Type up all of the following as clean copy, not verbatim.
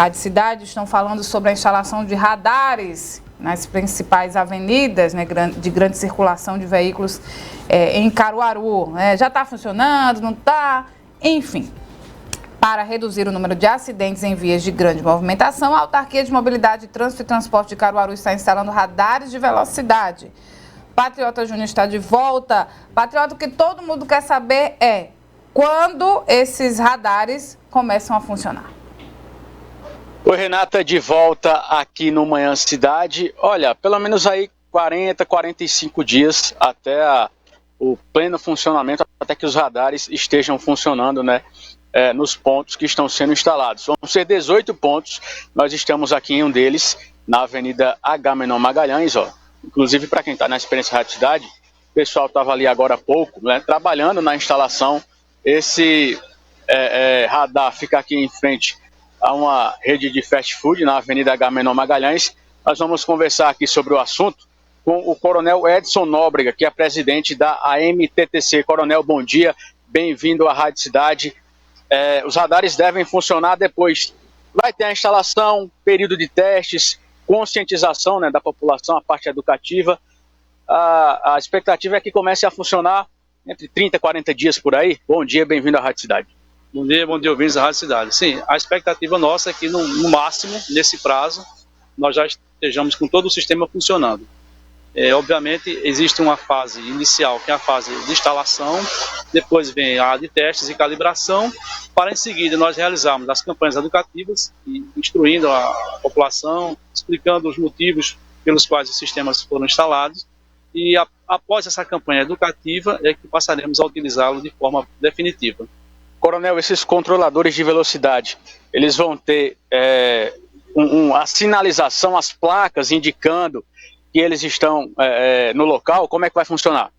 Rádio Cidade estão falando sobre a instalação de radares nas principais avenidas, né, de grande circulação de veículos em Caruaru. Já está funcionando, não está? Enfim, para reduzir o número de acidentes em vias de grande movimentação, a Autarquia de Mobilidade, Trânsito e Transporte de Caruaru está instalando radares de velocidade. Patriota Júnior está de volta. Patriota, o que todo mundo quer saber é quando esses radares começam a funcionar. Oi, Renata, de volta aqui no Manhã Cidade. Olha, pelo menos aí 40, 45 dias até o pleno funcionamento, até que os radares estejam funcionando, né, nos pontos que estão sendo instalados. Vão ser 18 pontos, nós estamos aqui em um deles, na Avenida Agamenon Magalhães, ó. Inclusive, para quem está na Experiência Rádio Cidade, o pessoal estava ali agora há pouco, né, trabalhando na instalação. Esse radar fica aqui em frente a uma rede de fast food na Avenida Agamenon Magalhães. Nós vamos conversar aqui sobre o assunto com o Coronel Edson Nóbrega, que é presidente da AMTTC. Coronel, bom dia, bem-vindo à Rádio Cidade. Os radares devem funcionar depois. Vai ter a instalação, período de testes, conscientização, né, da população, a parte educativa. A expectativa é que comece a funcionar entre 30 e 40 dias por aí. Bom dia, bem-vindo à Rádio Cidade. Bom dia, ouvintes da Rádio Cidade. Sim, a expectativa nossa é que no máximo, nesse prazo, nós já estejamos com todo o sistema funcionando. Obviamente, existe uma fase inicial, que é a fase de instalação, depois vem a de testes e calibração, para em seguida nós realizarmos as campanhas educativas, instruindo a população, explicando os motivos pelos quais os sistemas foram instalados, e após essa campanha educativa é que passaremos a utilizá-lo de forma definitiva. Coronel, esses controladores de velocidade, eles vão ter a sinalização, as placas indicando que eles estão no local? Como é que vai funcionar?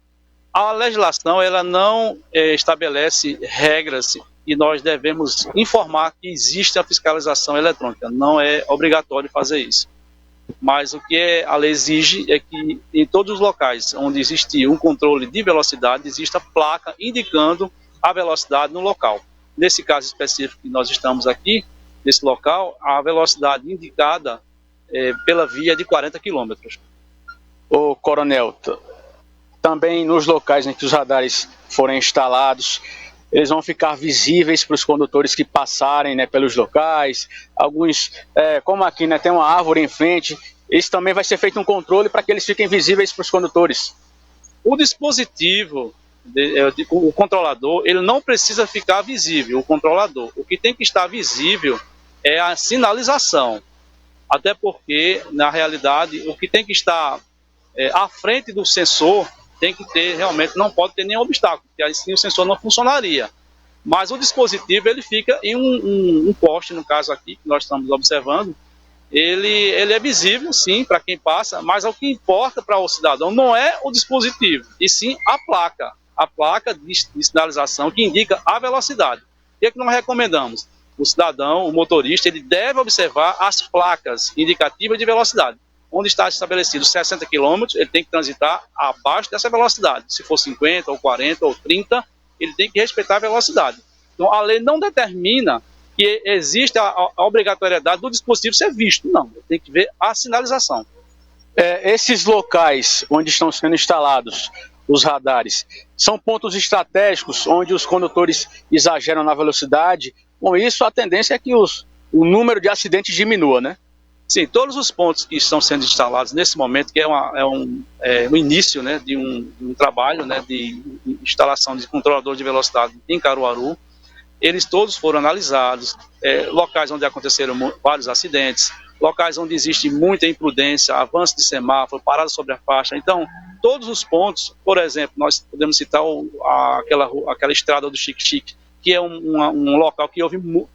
A legislação ela não estabelece regras e nós devemos informar que existe a fiscalização eletrônica. Não é obrigatório fazer isso. Mas o que a lei exige é que em todos os locais onde existe um controle de velocidade, exista placa indicando a velocidade no local. Nesse caso específico que nós estamos aqui, nesse local, a velocidade indicada pela via é de 40 km. Ô, Coronel, também nos locais em que os radares forem instalados, eles vão ficar visíveis para os condutores que passarem, né, pelos locais. Alguns, como aqui, né, tem uma árvore em frente, isso também vai ser feito um controle para que eles fiquem visíveis para os condutores. O dispositivo, o controlador, ele não precisa ficar visível, o controlador. O que tem que estar visível é a sinalização. Até porque, na realidade, o que tem que estar à frente do sensor tem que ter, realmente, não pode ter nenhum obstáculo, porque assim o sensor não funcionaria. Mas o dispositivo, ele fica em um poste, no caso aqui, que nós estamos observando, ele é visível, sim, para quem passa, mas o que importa para o cidadão não é o dispositivo, e sim a placa de sinalização que indica a velocidade. O que é que nós recomendamos? O cidadão, o motorista, ele deve observar as placas indicativas de velocidade. Onde está estabelecido 60 km, ele tem que transitar abaixo dessa velocidade. Se for 50, ou 40, ou 30, ele tem que respeitar a velocidade. Então, a lei não determina que existe a obrigatoriedade do dispositivo ser visto. Não, ele tem que ver a sinalização. Esses locais onde estão sendo instalados os radares são pontos estratégicos onde os condutores exageram na velocidade. Com isso, a tendência é que o número de acidentes diminua, né? Sim, todos os pontos que estão sendo instalados nesse momento, que é o início, né, de um trabalho, né, de instalação de controlador de velocidade em Caruaru, eles todos foram analisados, locais onde aconteceram vários acidentes, locais onde existe muita imprudência, avanço de semáforo, parada sobre a faixa. Então, todos os pontos, por exemplo, nós podemos citar aquela estrada do Xique-Xique, que é um local que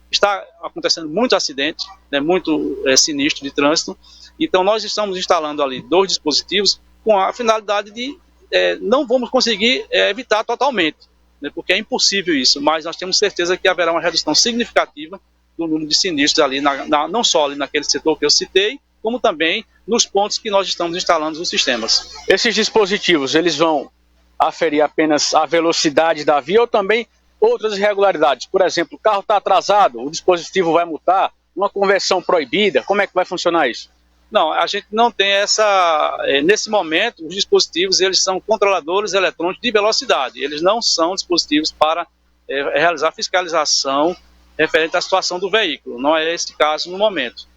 está acontecendo muito acidente, né, muito sinistro de trânsito. Então, nós estamos instalando ali 2 dispositivos com a finalidade de não vamos conseguir evitar totalmente, né, porque é impossível isso, mas nós temos certeza que haverá uma redução significativa do número de sinistros ali, não só ali naquele setor que eu citei, como também nos pontos que nós estamos instalando os sistemas. Esses dispositivos, eles vão aferir apenas a velocidade da via ou também outras irregularidades? Por exemplo, o carro está atrasado, o dispositivo vai multar, uma conversão proibida? Como é que vai funcionar isso? Não, a gente não tem nesse momento, os dispositivos, eles são controladores eletrônicos de velocidade, eles não são dispositivos para realizar fiscalização referente à situação do veículo, não é esse caso no momento.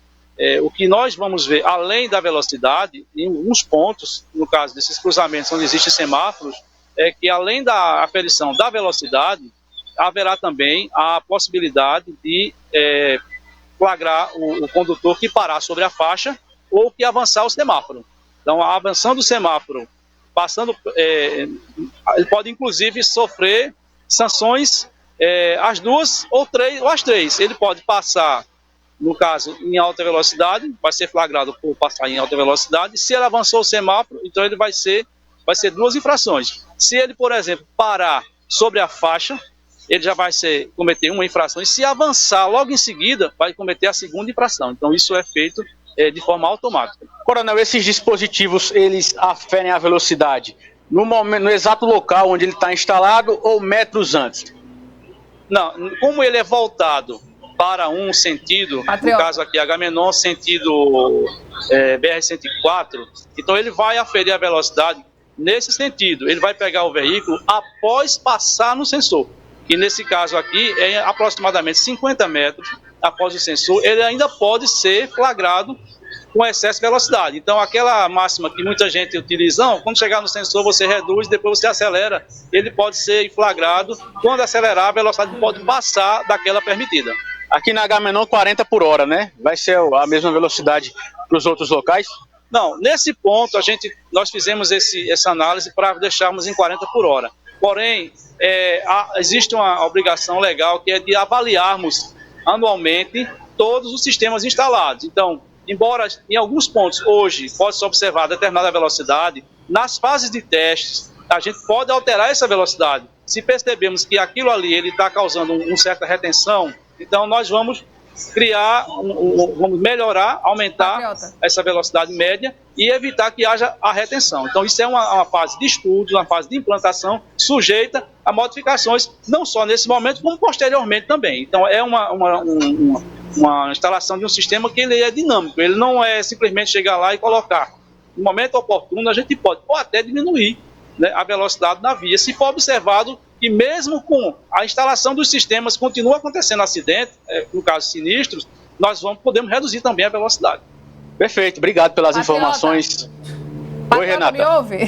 O que nós vamos ver, além da velocidade, em alguns pontos, no caso desses cruzamentos onde existem semáforos, é que além da aferição da velocidade, haverá também a possibilidade de flagrar o condutor que parar sobre a faixa ou que avançar o semáforo. Então, avançando o semáforo, passando, ele pode inclusive sofrer sanções as duas ou as três. Ele pode passar, no caso, em alta velocidade, vai ser flagrado por passar em alta velocidade. Se ele avançou o semáforo, então ele vai ser duas infrações. Se ele, por exemplo, parar sobre a faixa, ele já vai cometer uma infração. E se avançar logo em seguida, vai cometer a segunda infração. Então, isso é feito de forma automática. Coronel, esses dispositivos, eles aferem a velocidade no exato local onde ele está instalado ou metros antes? Não, como ele é voltado para um sentido, Patriota. No caso aqui, Agamenon, sentido BR-104, então ele vai aferir a velocidade nesse sentido. Ele vai pegar o veículo após passar no sensor. E nesse caso aqui, é aproximadamente 50 metros após o sensor, ele ainda pode ser flagrado com excesso de velocidade. Então, aquela máxima que muita gente utiliza, quando chegar no sensor você reduz, depois você acelera, ele pode ser flagrado. Quando acelerar, a velocidade pode passar daquela permitida. Aqui na Agamenon, 40 por hora, né? Vai ser a mesma velocidade para os outros locais? Não, nesse ponto nós fizemos essa análise para deixarmos em 40 por hora. Porém, existe uma obrigação legal que é de avaliarmos anualmente todos os sistemas instalados. Então, embora em alguns pontos hoje possa-se observar determinada velocidade, nas fases de testes a gente pode alterar essa velocidade. Se percebemos que aquilo ali está causando uma certa retenção, então nós vamos vamos melhorar, aumentar essa velocidade média e evitar que haja a retenção. Então isso é uma fase de estudo, uma fase de implantação sujeita a modificações, não só nesse momento, como posteriormente também. Então é uma instalação de um sistema que ele é dinâmico, ele não é simplesmente chegar lá e colocar. No momento oportuno a gente pode ou até diminuir, né, a velocidade da via, se for observado que mesmo com a instalação dos sistemas continua acontecendo acidente, no caso sinistros, nós podemos reduzir também a velocidade. Perfeito, obrigado pelas informações. Oi, Renata. Me ouve?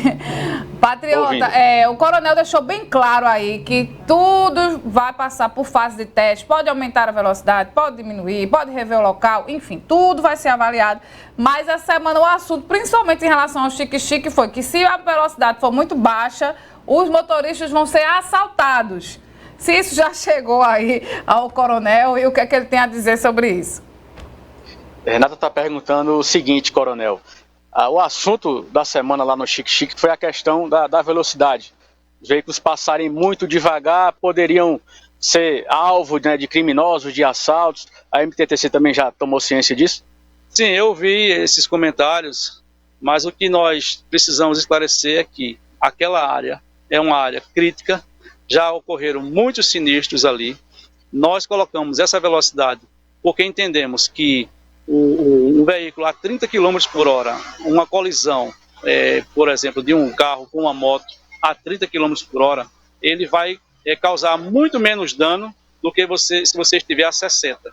Patriota, o coronel deixou bem claro aí que tudo vai passar por fase de teste, pode aumentar a velocidade, pode diminuir, pode rever o local, enfim, tudo vai ser avaliado. Mas essa semana o assunto, principalmente em relação ao chique-chique, foi que se a velocidade for muito baixa, os motoristas vão ser assaltados. Se isso já chegou aí ao coronel e o que é que ele tem a dizer sobre isso? Renata está perguntando o seguinte, coronel. O assunto da semana lá no Chique-Chique foi a questão da velocidade. Os veículos passarem muito devagar poderiam ser alvo, né, de criminosos, de assaltos. A MTTC também já tomou ciência disso? Sim, eu vi esses comentários, mas o que nós precisamos esclarecer é que aquela área é uma área crítica, já ocorreram muitos sinistros ali. Nós colocamos essa velocidade porque entendemos que um veículo a 30 km por hora, uma colisão, por exemplo, de um carro com uma moto a 30 km por hora, ele vai causar muito menos dano do que se você estiver a 60.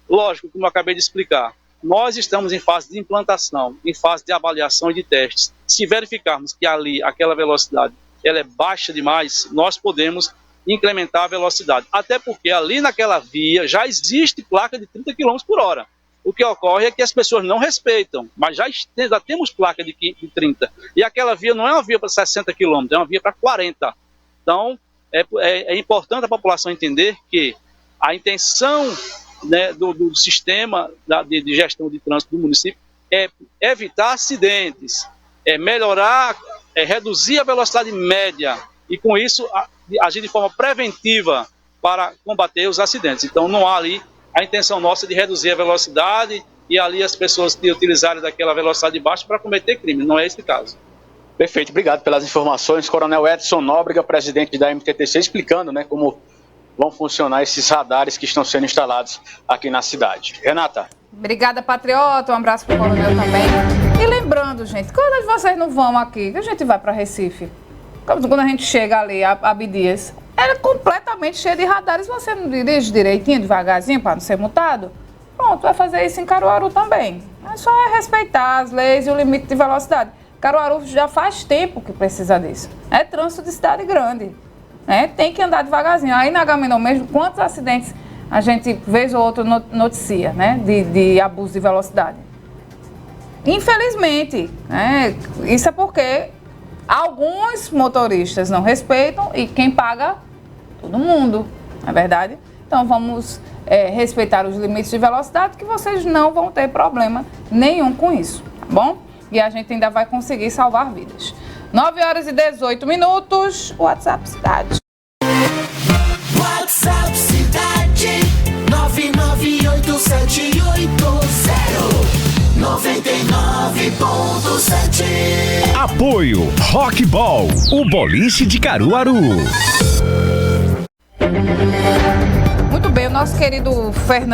Lógico, como eu acabei de explicar, nós estamos em fase de implantação, em fase de avaliação e de testes. Se verificarmos que ali, aquela velocidade, ela é baixa demais, nós podemos incrementar a velocidade. Até porque ali naquela via já existe placa de 30 km por hora. O que ocorre é que as pessoas não respeitam, mas já temos placa de 30. E aquela via não é uma via para 60 km, é uma via para 40. Então, é importante a população entender que a intenção, né, do sistema de gestão de trânsito do município é evitar acidentes, melhorar, reduzir a velocidade média e, com isso, agir de forma preventiva para combater os acidentes. Então, não há ali a intenção nossa de reduzir a velocidade e ali as pessoas que utilizarem daquela velocidade baixa para cometer crime. Não é esse o caso. Perfeito, obrigado pelas informações. Coronel Edson Nóbrega, presidente da MTTC, explicando, né, como vão funcionar esses radares que estão sendo instalados aqui na cidade. Renata. Obrigada, Patriota. Um abraço para o Coronel também. E lembrando, gente, quando vocês não vão aqui, que a gente vai para Recife, quando a gente chega ali, a Abdias, é completamente cheio de radares, você não dirige direitinho, devagarzinho, para não ser multado? Pronto, vai fazer isso em Caruaru também. É só respeitar as leis e o limite de velocidade. Caruaru já faz tempo que precisa disso. É trânsito de cidade grande. Tem que andar devagarzinho. Aí na Agamenon mesmo, quantos acidentes a gente, vez ou outra, noticia, né, de abuso de velocidade? Infelizmente, isso é porque alguns motoristas não respeitam e quem paga? Todo mundo, não é verdade? Então vamos respeitar os limites de velocidade que vocês não vão ter problema nenhum com isso, tá bom? E a gente ainda vai conseguir salvar vidas. 9h18, WhatsApp Cidade. WhatsApp Cidade 9987899.7. Apoio Rockball, o boliche de Caruaru. Muito bem, o nosso querido Fernando